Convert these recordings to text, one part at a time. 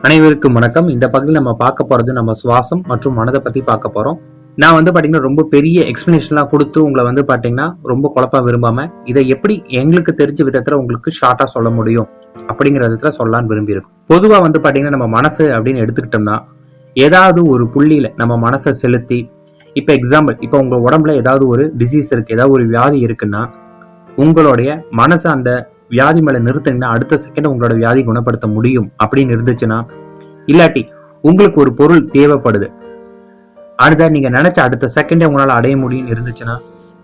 அனைவருக்கும் வணக்கம். இந்த பகுதியில் நம்ம பார்க்க போறது நம்ம சுவாசம் மற்றும் மனதை பத்தி பார்க்க போறோம். நான் பாத்தீங்கன்னா ரொம்ப பெரிய எக்ஸ்பிளனேஷன்லாம் கொடுத்து உங்களை பாத்தீங்கன்னா ரொம்ப குழப்ப விரும்பாம இதை எப்படி எங்களுக்கு தெரிஞ்ச விதத்துல உங்களுக்கு ஷார்ட்டா சொல்ல முடியும் அப்படிங்கிற விதத்துல சொல்லலான்னு விரும்பி இருக்கும். பொதுவா பாத்தீங்கன்னா நம்ம மனசு அப்படின்னு எடுத்துக்கிட்டோம்னா ஏதாவது ஒரு புள்ளியில நம்ம மனசை செலுத்தி, இப்ப எக்ஸாம்பிள், இப்ப உங்க உடம்புல ஏதாவது ஒரு டிசீஸ் இருக்கு, ஏதாவது ஒரு வியாதி இருக்குன்னா உங்களுடைய மனசை அந்த வியாதி மேல நிறுத்தினா அடுத்த செகண்ட் உங்களோட வியாதி குணப்படுத்த முடியும் அப்படின்னு இருந்துச்சுன்னா, இல்லாட்டி உங்களுக்கு ஒரு பொருள் தேவைப்படுது, அடுத்த நீங்க நினைச்ச அடுத்த செகண்டே உங்களால அடைய முடியும் இருந்துச்சுன்னா,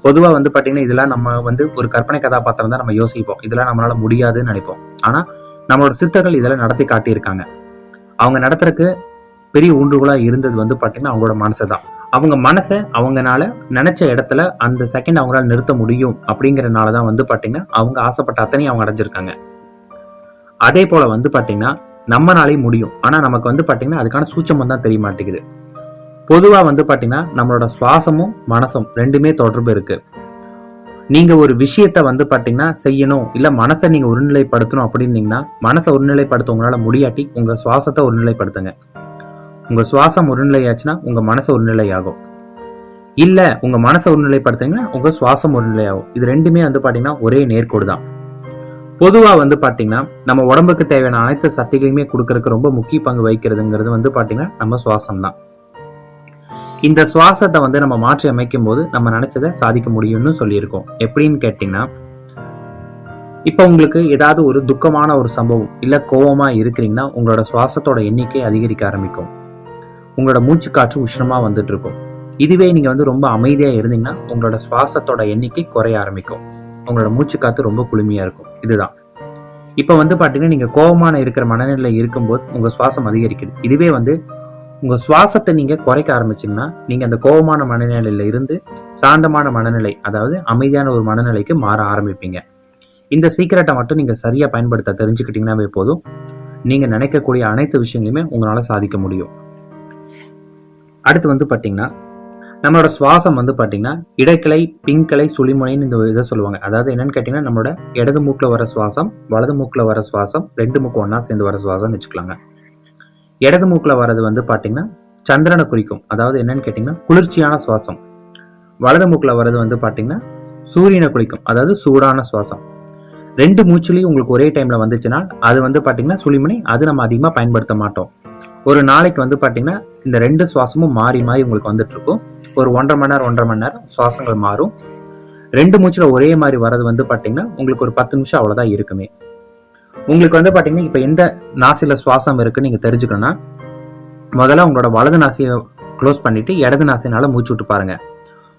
பொதுவா பாத்தீங்கன்னா இதெல்லாம் நம்ம ஒரு கற்பனை கதாபாத்திரம் தான் நம்ம யோசிப்போம், இதெல்லாம் நம்மளால முடியாதுன்னு நினைப்போம். ஆனா நம்மளோட சித்தர்கள் இதெல்லாம் நடத்தி காட்டியிருக்காங்க. அவங்க நடத்துறதுக்கு பெரிய ஊன்றுகோலா இருந்தது பாத்தீங்கன்னா அவங்களோட மனசைதான். அவங்க மனசை அவங்கனால நினைச்ச இடத்துல அந்த செகண்ட் அவங்களால நிறுத்த முடியும் அப்படிங்கறதுனாலதான் பாத்தீங்கன்னா அவங்க ஆசைப்பட்ட அத்தனையும் அவங்க அடைஞ்சிருக்காங்க. அதே போல பாத்தீங்கன்னா நம்மனாலே முடியும். ஆனா நமக்கு பாத்தீங்கன்னா அதுக்கான சூட்சமம் தான் தெரிய மாட்டேங்குது. பொதுவா பாத்தீங்கன்னா நம்மளோட சுவாசமும் மனசும் ரெண்டுமே தொடர்பு இருக்கு. நீங்க ஒரு விஷயத்த பாத்தீங்கன்னா செய்யணும், இல்ல மனசை நீங்க ஒருநிலைப்படுத்தணும் அப்படின்னீங்கன்னா, மனசை ஒருநிலைப்படுத்த உங்களால முடியாட்டி உங்க சுவாசத்தை ஒருநிலைப்படுத்துங்க. உங்க சுவாசம் ஒருநிலையாச்சுன்னா உங்க மனசு ஒருநிலை ஆகும். இல்ல உங்க மனசை ஒருநிலைப்படுத்துங்கன்னா உங்க சுவாசம் ஒருநிலை ஆகும். இது ரெண்டுமே பாத்தீங்கன்னா ஒரே நேர்கோடு தான். பொதுவா பாத்தீங்கன்னா நம்ம உடம்புக்கு தேவையான அனைத்து சக்திகளையுமே கொடுக்கறதுக்கு ரொம்ப முக்கிய பங்கு வகிக்கிறதுங்கிறது பாத்தீங்கன்னா நம்ம சுவாசம் தான். இந்த சுவாசத்தை நம்ம மாற்றி அமைக்கும் போது நம்ம நினைச்சதை சாதிக்க முடியும்னு சொல்லியிருக்கோம். எப்படின்னு கேட்டீங்கன்னா, இப்ப உங்களுக்கு ஏதாவது ஒரு துக்கமான ஒரு சம்பவம் இல்ல கோபமா இருக்கிறீங்கன்னா உங்களோட சுவாசத்தோட எண்ணிக்கை அதிகரிக்க ஆரம்பிக்கும். உங்களோட மூச்சு காற்று உஷ்ணமா வந்துட்டு இருக்கும். இதுவே நீங்க ரொம்ப அமைதியா இருந்தீங்கன்னா உங்களோட சுவாசத்தோட எண்ணிக்கை குறைய ஆரம்பிக்கும். உங்களோட மூச்சு காத்து ரொம்ப குளுமையா இருக்கும். இதுதான். இப்ப பாத்தீங்கன்னா நீங்க கோபமான இருக்கிற மனநிலை இருக்கும்போது உங்க சுவாசம் அதிகரிக்குது. இதுவே உங்க சுவாசத்தை நீங்க குறைக்க ஆரம்பிச்சீங்கன்னா நீங்க அந்த கோபமான மனநிலையில இருந்து சாந்தமான மனநிலை, அதாவது அமைதியான ஒரு மனநிலைக்கு மாற ஆரம்பிப்பீங்க. இந்த சீக்கிரட்டை மட்டும் நீங்க சரியா பயன்படுத்த தெரிஞ்சுக்கிட்டீங்கன்னாவே போதும், நீங்க நினைக்கக்கூடிய அனைத்து விஷயங்களையுமே உங்களால சாதிக்க முடியும். அடுத்து பாத்தீங்கன்னா நம்மளோட சுவாசம் பாத்தீங்கன்னா இடைக்கிளை, பின்கிளை, சுழிமுனைன்னு இந்த இதை சொல்லுவாங்க. அதாவது என்னன்னு கேட்டீங்கன்னா நம்மளோட இடது மூக்குல வர சுவாசம், வலது மூக்குல வர சுவாசம், ரெண்டு மூக்கு ஒன்னா சேர்ந்து வர சுவாசம் வச்சுக்கலாங்க. இடது மூக்குல வர்றது பாத்தீங்கன்னா சந்திரனை குறிக்கும். அதாவது என்னன்னு கேட்டீங்கன்னா குளிர்ச்சியான சுவாசம். வலது மூக்குல வர்றது பாத்தீங்கன்னா சூரியனை குறிக்கும். அதாவது சூடான சுவாசம். ரெண்டு மூச்சுலையும் உங்களுக்கு ஒரே டைம்ல வந்துச்சுன்னா அது பாத்தீங்கன்னா சுழிமுனை. அது நம்ம அதிகமா பயன்படுத்த மாட்டோம். ஒரு நாளைக்கு பாத்தீங்கன்னா இந்த ரெண்டு சுவாசமும் மாறி மாறி உங்களுக்கு வந்துட்டு இருக்கும். ஒரு 1.5 மணி நேரம் சுவாசங்கள் மாறும். ரெண்டு மூச்சுல ஒரே மாதிரி வர்றது பாத்தீங்கன்னா உங்களுக்கு ஒரு 10 நிமிஷம் அவ்வளவுதான் இருக்குமே. உங்களுக்கு பாத்தீங்கன்னா இப்ப எந்த நாசில சுவாசம் இருக்குன்னு நீங்க தெரிஞ்சுக்கணும்னா, முதல்ல உங்களோட வலது நாசியை க்ளோஸ் பண்ணிட்டு இடது நாசினால மூச்சு விட்டு பாருங்க.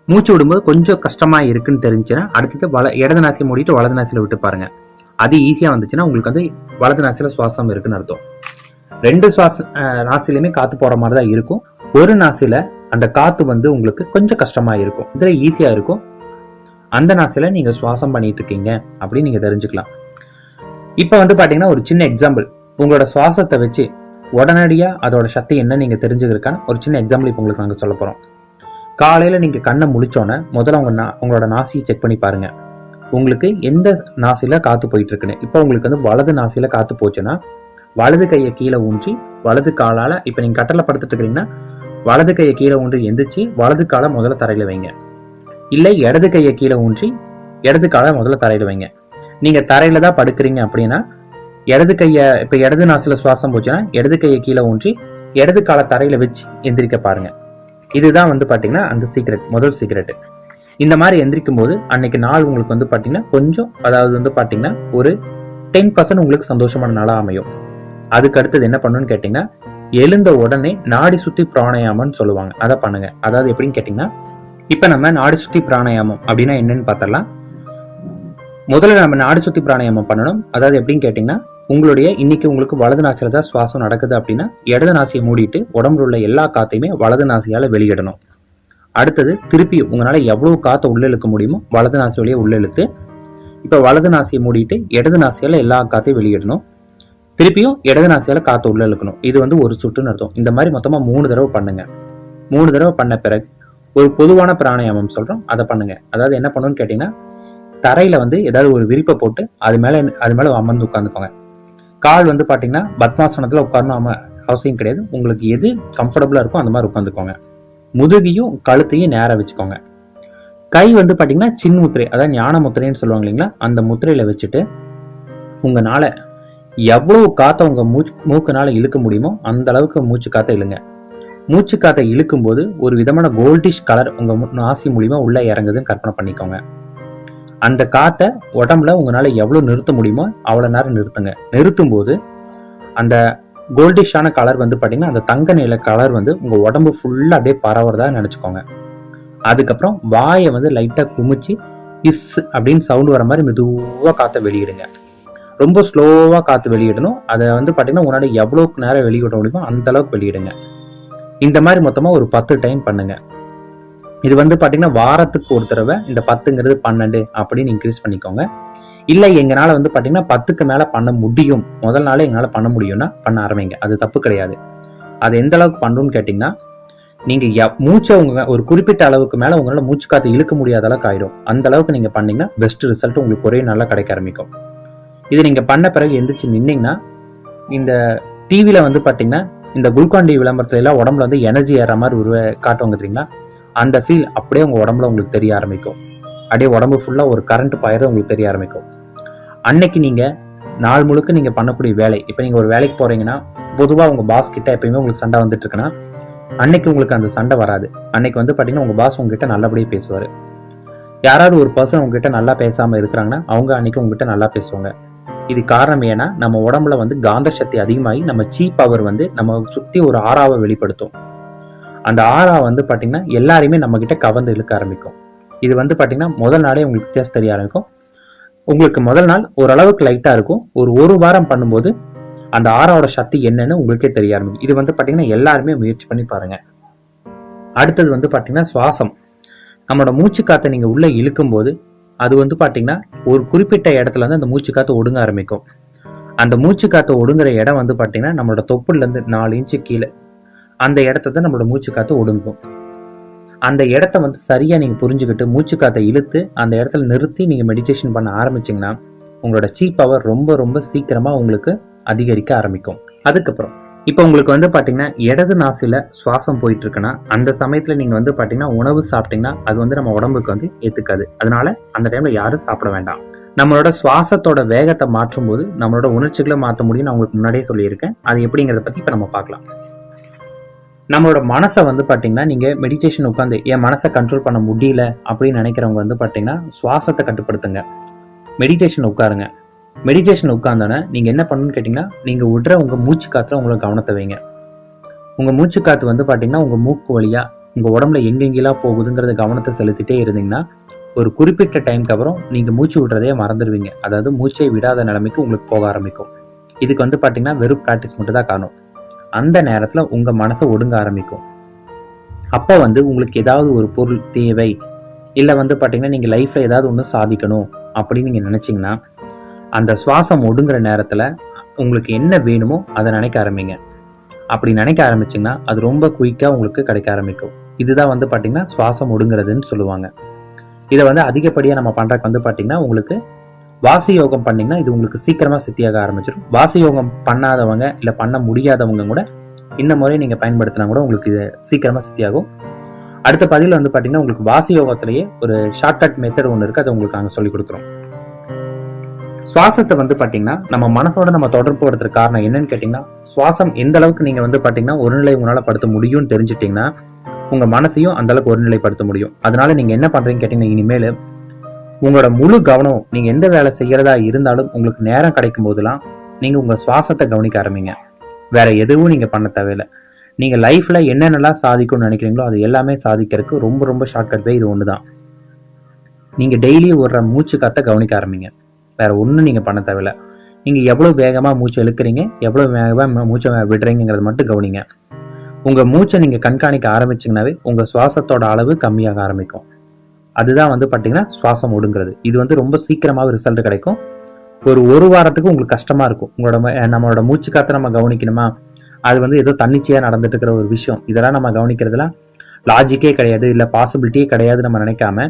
மூச்சு விடும்போது கொஞ்சம் கஷ்டமா இருக்குன்னு தெரிஞ்சுன்னா அடுத்தது இடது நாசியை மூடிட்டு வலது நாசியில விட்டு பாருங்க. அது ஈஸியா வந்துச்சுன்னா உங்களுக்கு வலது நாசியில சுவாசம் இருக்குன்னு அர்த்தம். ரெண்டு நாசிலுமே காத்து போற மாதிரிதான் இருக்கும். ஒரு நாசில அந்த காத்து உங்களுக்கு கொஞ்சம் கஷ்டமா இருக்கும். இதுல ஈஸியா இருக்கும். அந்த நாசில நீங்க சுவாசம் பண்ணிட்டு இருக்கீங்க அப்படின்னு நீங்க தெரிஞ்சுக்கலாம். இப்ப பாத்தீங்கன்னா ஒரு சின்ன எக்ஸாம்பிள், உங்களோட சுவாசத்தை வச்சு உடனடியா அதோட சக்தி என்ன நீங்க தெரிஞ்சுக்கிறதுக்கான ஒரு சின்ன எக்ஸாம்பிள் இப்ப உங்களுக்கு நாங்க சொல்ல போறோம். காலையில நீங்க கண்ணை முழிச்சோன்னே முதல்ல உங்களோட நாசியை செக் பண்ணி பாருங்க. உங்களுக்கு எந்த நாசில காத்து போயிட்டு இருக்குன்னு. இப்ப உங்களுக்கு வலது நாசில காத்து போச்சுன்னா வலது கையை கீழே ஊன்றி வலது காலால, இப்ப நீங்க கட்டளை படுத்துட்டு இருக்கீங்கன்னா வலது கையை கீழே ஊன்றி எந்திரிச்சு வலது காலை முதல்ல தரையில வைங்க. இல்ல இடது கையை கீழே ஊன்றி இடது காலை முதல்ல தரையில வைங்க. நீங்க தரையில தான் படுக்கிறீங்க அப்படின்னா இடது கைய, இப்ப இடது நாசில சுவாசம் போச்சுன்னா இடது கையை கீழே ஊன்றி இடது காலை தரையில வச்சு எந்திரிக்க பாருங்க. இதுதான் பாத்தீங்கன்னா அந்த சீக்ரெட், முதல் சீக்ரெட். இந்த மாதிரி எந்திரிக்கும் போது அன்னைக்கு நாள் உங்களுக்கு பாத்தீங்கன்னா கொஞ்சம், அதாவது பாத்தீங்கன்னா ஒரு 10% உங்களுக்கு சந்தோஷமான நாளா அமையும். அதுக்கு அடுத்தது என்ன பண்ணணும்னு கேட்டீங்கன்னா, எழுந்த உடனே நாடி சுத்தி பிராணாயாமம்னு சொல்லுவாங்க, அதை பண்ணுங்க. அதாவது எப்படின்னு கேட்டீங்கன்னா, இப்ப நம்ம நாடி சுத்தி பிராணாயாமம் அப்படின்னா என்னன்னு பார்த்தரலாம். முதல்ல நம்ம நாடி சுத்தி பிராணாயாமம் பண்ணணும். அதாவது எப்படின்னு கேட்டீங்கன்னா, உங்களுடைய இன்னைக்கு உங்களுக்கு வலது நாசியில தான் சுவாசம் நடக்குது அப்படின்னா இடது நாசியை மூடிட்டு உடம்புல உள்ள எல்லா காத்தையுமே வலது நாசியால வெளியிடணும். அடுத்தது திருப்பி உங்களால எவ்வளவு காத்தை உள்ள இழுக்க முடியுமோ வலது நாசி வழியே உள்ள இழுத்து, இப்ப வலது நாசியை மூடிட்டு இடது நாசியால எல்லா காத்தையும் வெளியிடணும். திருப்பியும் இடது நாசியால காத்து உள்ள இழுக்கணும். இது ஒரு சுற்றுன்னு அர்த்தம். இந்த மாதிரி மொத்தமா 3 தடவை பண்ணுங்க. 3 தடவை பண்ண பிறகு ஒரு பொதுவான பிராணாயாமம் சொல்றோம், அதை பண்ணுங்க. அதாவது என்ன பண்ணணும்னு கேட்டீங்கன்னா, தரையில ஏதாவது ஒரு விரிப்பை போட்டு அது மேல அமர்ந்து உட்கார்ந்துக்கோங்க. கால் பாத்தீங்கன்னா பத்மாசனத்துல உட்காரணும் அவசியம் கிடையாது. உங்களுக்கு எது கம்ஃபர்டபுளா இருக்கோ அந்த மாதிரி உட்காந்துக்கோங்க. முதுகையும் கழுத்தையும் நேரா வச்சுக்கோங்க. கை வந்து பாத்தீங்கன்னா சின் முத்திரை, அதாவது ஞான முத்திரைன்னு சொல்லுவாங்க இல்லைங்களா, அந்த முத்திரையில வச்சுட்டு உங்களால எவ்வளவு காத்த உங்க மூக்குனால இழுக்க முடியுமோ அந்த அளவுக்கு மூச்சு காத்த இழுங்க. மூச்சு காத்த இழுக்கும் போது ஒரு விதமான கோல்டிஷ் கலர் உங்க நாசி மூலியமா உள்ள இறங்குதுன்னு கற்பனை பண்ணிக்கோங்க. அந்த காத்த உடம்புல உங்களால எவ்வளவு நிறுத்த முடியுமோ அவ்வளவு நேரம் நிறுத்துங்க. நிறுத்தும் போது அந்த கோல்டிஷான கலர் வந்து பாத்தீங்கன்னா அந்த தங்க நில கலர் வந்து உங்க உடம்பு ஃபுல்லா அப்படியே பரவுறதா நினைச்சுக்கோங்க. அதுக்கப்புறம் வாயை வந்து லைட்டா குமிச்சு இஸ் அப்படின்னு சவுண்ட் வர மாதிரி மெதுவா காத்த வெளியிடுங்க. ரொம்ப ஸ்லோவா காத்து வெளியிடணும். அதை வந்து பாத்தீங்கன்னா உன்னால எவ்வளவுக்கு நேரம் வெளியிட முடியுமோ அந்த அளவுக்கு வெளியிடுங்க. இந்த மாதிரி மொத்தமா ஒரு 10 டைம் பண்ணுங்க. இது வந்து பாத்தீங்கன்னா வாரத்துக்கு ஒரு தடவை இந்த 10ங்கிறது 12 அப்படின்னு இன்க்ரீஸ் பண்ணிக்கோங்க. இல்ல எங்கனால வந்து பாத்தீங்கன்னா 10க்கு மேல பண்ண முடியும், முதல் நாளே எங்களால பண்ண முடியும்னா பண்ண ஆரம்பிங்க. அது தப்பு கிடையாது. அது எந்த அளவுக்கு பண்ணணும்னு கேட்டீங்கன்னா, நீங்க மூச்சை உங்க ஒரு குறிப்பிட்ட அளவுக்கு மேல உங்களால மூச்சு காத்து இழுக்க முடியாத அளவுக்கு ஆயிடும். அந்த அளவுக்கு நீங்க பண்ணீங்கன்னா பெஸ்ட் ரிசல்ட் உங்களுக்கு ஒரே நாள்ல கிடைக்க ஆரம்பிக்கும். இது நீங்க பண்ண பிறகு எந்திரிச்சு நின்னீங்கன்னா, இந்த டிவில வந்து பாத்தீங்கன்னா இந்த குளுக்கான் டி விளம்பரத்துல எல்லாம் உடம்புல வந்து எனர்ஜி ஏற மாதிரி காட்டுவாங்க தெரியுங்களா, அந்த ஃபீல் அப்படியே உங்க உடம்புல உங்களுக்கு தெரிய ஆரம்பிக்கும். அப்படியே உடம்பு ஃபுல்லா ஒரு கரண்ட் பாயிரம் உங்களுக்கு தெரிய ஆரம்பிக்கும். அன்னைக்கு நீங்க நாள் முழுக்க நீங்க பண்ணக்கூடிய வேலை, இப்ப நீங்க ஒரு வேலைக்கு போறீங்கன்னா பொதுவா உங்க பாஸ் கிட்ட எப்பயுமே உங்களுக்கு சண்டை வந்துட்டு இருக்குன்னா, அன்னைக்கு உங்களுக்கு அந்த சண்டை வராது. அன்னைக்கு வந்து பாத்தீங்கன்னா உங்க பாஸ் உங்ககிட்ட நல்லபடியா பேசுவாரு. யாராவது ஒரு பர்சன் உங்ககிட்ட நல்லா பேசாம இருக்கிறாங்கன்னா அவங்க அன்னைக்கு உங்ககிட்ட நல்லா பேசுவாங்க. இது காரணம் ஏன்னா நம்ம உடம்புல வந்து காந்த சக்தி அதிகமாகி நம்ம சீ பவர் வந்து நம்ம சுத்தி ஒரு ஆறாவை வெளிப்படுத்தும். அந்த ஆறா வந்து பாத்தீங்கன்னா எல்லாரையுமே நம்ம கிட்ட கவர்ந்து இழுக்க ஆரம்பிக்கும். இது வந்து பாத்தீங்கன்னா முதல் நாளே உங்களுக்கு வித்தியாசம் தெரிய ஆரம்பிக்கும். உங்களுக்கு முதல் நாள் ஓரளவுக்கு லைட்டா இருக்கும். ஒரு வாரம் பண்ணும்போது அந்த ஆறாவோட சக்தி என்னன்னு உங்களுக்கே தெரிய ஆரம்பிக்கும். இது வந்து பாத்தீங்கன்னா எல்லாருமே முயற்சி பண்ணி பாருங்க. அடுத்தது வந்து பாத்தீங்கன்னா சுவாசம். நம்மளோட மூச்சு காத்தை நீங்க உள்ள இழுக்கும் போது அது வந்து பாத்தீங்கன்னா ஒரு குறிப்பிட்ட இடத்துல வந்து அந்த மூச்சு காத்து ஒடுங்க ஆரம்பிக்கும். அந்த மூச்சு காத்து ஒடுங்குற இடம் வந்து பாத்தீங்கன்னா நம்மளோட தொப்புல இருந்து 4 இன்ச்சு கீழே அந்த இடத்த தான் நம்மளோட மூச்சு காத்து ஒடுங்கும். அந்த இடத்த வந்து சரியா நீங்க புரிஞ்சுக்கிட்டு மூச்சு காத்தை இழுத்து அந்த இடத்துல நிறுத்தி நீங்க மெடிடேஷன் பண்ண ஆரம்பிச்சீங்கன்னா உங்களோட சீ பவர் ரொம்ப ரொம்ப சீக்கிரமா உங்களுக்கு அதிகரிக்க ஆரம்பிக்கும். அதுக்கப்புறம் இப்ப உங்களுக்கு வந்து பாத்தீங்கன்னா இடது நாசில சுவாசம் போயிட்டு இருக்குன்னா அந்த சமயத்துல நீங்க வந்து பாத்தீங்கன்னா உணவு சாப்பிட்டீங்கன்னா அது வந்து நம்ம உடம்புக்கு வந்து ஏத்துக்காது. அதனால அந்த டைம்ல யாரும் சாப்பிட வேண்டாம். நம்மளோட சுவாசத்தோட வேகத்தை மாற்றும் போது நம்மளோட உணர்ச்சிகளை மாற்ற முடியும். நான் உங்களுக்கு முன்னாடியே சொல்லியிருக்கேன். அது எப்படிங்கிறத பத்தி இப்ப நம்ம பார்க்கலாம். நம்மளோட மனசை வந்து பாத்தீங்கன்னா நீங்க மெடிடேஷன் உட்காந்து என் மனசை கண்ட்ரோல் பண்ண முடியல அப்படின்னு நினைக்கிறவங்க வந்து பாத்தீங்கன்னா சுவாசத்தை கட்டுப்படுத்துங்க. மெடிடேஷன் உட்காருங்க. மெடிடேஷன் உட்கார்ந்தோன்னே நீங்க என்ன பண்ணணும்னு கேட்டீங்கன்னா, நீங்க விடுற உங்க மூச்சு காத்துல உங்களை கவனத்தை வைங்க. உங்க மூச்சு காத்து வந்து பாத்தீங்கன்னா உங்க மூக்கு வழியா உங்க உடம்புல எங்கெங்கெல்லாம் போகுதுங்கிறத கவனத்தை செலுத்திட்டே இருந்தீங்கன்னா ஒரு குறிப்பிட்ட டைம்க்கு அப்புறம் நீங்க மூச்சு விடுறதே மறந்துடுவீங்க. அதாவது மூச்சை விடாத நிலைமைக்கு உங்களுக்கு போக ஆரம்பிக்கும். இதுக்கு வந்து பாத்தீங்கன்னா வெறும் பிராக்டிஸ் மட்டும் தான் காரணம். அந்த நேரத்துல உங்க மனசை ஒடுங்க ஆரம்பிக்கும். அப்ப வந்து உங்களுக்கு ஏதாவது ஒரு பொருள் தேவை, இல்ல வந்து பாத்தீங்கன்னா நீங்க லைஃப்ல ஏதாவது ஒண்ணு சாதிக்கணும் அப்படின்னு நீங்க நினைச்சீங்கன்னா அந்த சுவாசம் ஒடுங்குற நேரத்துல உங்களுக்கு என்ன வேணுமோ அதை நினைக்க ஆரம்பிங்க. அப்படி நினைக்க ஆரம்பிச்சீங்கன்னா அது ரொம்ப குயிக்கா உங்களுக்கு கிடைக்க ஆரம்பிக்கும். இதுதான் வந்து பாத்தீங்கன்னா சுவாசம் ஒடுங்குறதுன்னு சொல்லுவாங்க. இதை வந்து அதிகப்படியா நம்ம பண்றதுக்கு வந்து பாத்தீங்கன்னா உங்களுக்கு வாசி யோகம் பண்ணீங்கன்னா இது உங்களுக்கு சீக்கிரமா சித்தியாக ஆரம்பிச்சிடும். வாசி யோகம் பண்ணாதவங்க இல்ல பண்ண முடியாதவங்க கூட இந்த முறையை நீங்க பயன்படுத்தினா கூட உங்களுக்கு இது சீக்கிரமா சித்தியாகும். அடுத்த பதிவில் வந்து பாத்தீங்கன்னா உங்களுக்கு வாசி யோகத்திலேயே ஒரு ஷார்ட்கட் மெத்தட் ஒன்று இருக்கு, அதை உங்களுக்கு நாங்க சொல்லி கொடுக்குறோம். சுவாசத்தை வந்து பாத்தீங்கன்னா நம்ம மனசோட நம்ம தொடர்பு படுத்துற காரணம் என்னன்னு கேட்டீங்கன்னா, சுவாசம் எந்த அளவுக்கு நீங்க வந்து பாத்தீங்கன்னா ஒருநிலை உங்களால படுத்த முடியும்னு தெரிஞ்சுட்டீங்கன்னா உங்க மனசையும் அந்த அளவுக்கு ஒருநிலைப்படுத்த முடியும். அதனால நீங்க என்ன பண்றீங்கன்னு கேட்டீங்கன்னா, இனிமேல் உங்களோட முழு கவனம் நீங்க எந்த வேலை செய்யறதா இருந்தாலும் உங்களுக்கு நேரம் கிடைக்கும் போதெல்லாம் நீங்க உங்க சுவாசத்தை கவனிக்க ஆரம்பிங்க. வேற எதுவும் நீங்க பண்ண தேவையில்லை. நீங்க லைஃப்ல என்னென்னலாம் சாதிக்கணும்னு நினைக்கிறீங்களோ அது எல்லாமே சாதிக்கிறதுக்கு ரொம்ப ரொம்ப ஷார்ட்கட் வே இது ஒண்ணுதான். நீங்க டெய்லி ஒரு மூச்சு காத்த கவனிக்க ஆரம்பிங்க. வேற ஒண்ணும் நீங்க பண்ண தேவையில்ல. நீங்க எவ்வளவு வேகமா மூச்சு இழுக்கிறீங்க, எவ்வளவு வேகமா மூச்சை விடுறீங்கிறத மட்டும் கவனிங்க. உங்க மூச்சை நீங்க கண்காணிக்க ஆரம்பிச்சீங்கன்னாவே உங்க சுவாசத்தோட அளவு கம்மியாக ஆரம்பிக்கும். அதுதான் வந்து பாத்தீங்கன்னா சுவாசம் ஒடுங்கிறது. இது வந்து ரொம்ப சீக்கிரமாவே ரிசல்ட் கிடைக்கும். ஒரு வாரத்துக்கு உங்களுக்கு கஷ்டமா இருக்கும். நம்மளோட மூச்சு காத்த நம்ம கவனிக்கணுமா, அது வந்து ஏதோ தன்னிச்சையா நடந்துட்டு இருக்கிற ஒரு விஷயம். இதெல்லாம் நம்ம கவனிக்கிறதுலாம் லாஜிக்கே கிடையாது, இல்ல பாசிபிலிட்டியே கிடையாது நம்ம நினைக்காம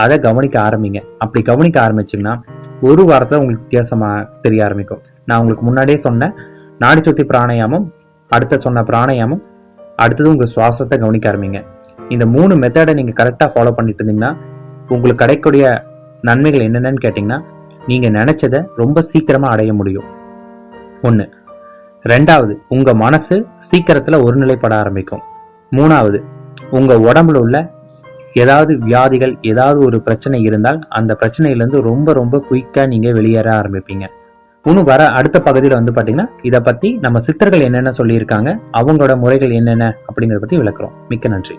அதை கவனிக்க ஆரம்பிங்க. அப்படி கவனிக்க ஆரம்பிச்சீங்கன்னா ஒரு வாரத்துல உங்களுக்கு வித்தியாசமா தெரிய ஆரம்பிக்கும். நான் உங்களுக்கு முன்னாடியே சொன்னேன், நாடி சுத்தி பிராணாயாமம் அடுத்த சொன்ன பிராணாயாமம், அடுத்தது உங்க சுவாசத்தை கவனிக்க ஆரம்பிங்க. இந்த 3 மெத்தடை நீங்க கரெக்டா ஃபாலோ பண்ணிட்டு இருந்தீங்கன்னா உங்களுக்கு கிடைக்கக்கூடிய நன்மைகள் என்னென்னு கேட்டீங்கன்னா, நீங்க நினைச்சதை ரொம்ப சீக்கிரமா அடைய முடியும். 1. 2வது, உங்க மனசு சீக்கிரத்துல ஒருநிலைப்பட ஆரம்பிக்கும். 3வது, உங்க உடம்புல உள்ள ஏதாவது வியாதிகள், ஏதாவது ஒரு பிரச்சனை இருந்தால் அந்த பிரச்சனையிலிருந்து ரொம்ப ரொம்ப குயிக்கா நீங்க வெளியேற ஆரம்பிப்பீங்க. இன்னும் வர அடுத்த பகுதியில வந்து பாத்தீங்கன்னா இதை பத்தி நம்ம சித்தர்கள் என்னென்ன சொல்லியிருக்காங்க, அவங்களோட முறைகள் என்னென்ன அப்படிங்கறத பத்தி விளக்குறோம். மிக்க நன்றி.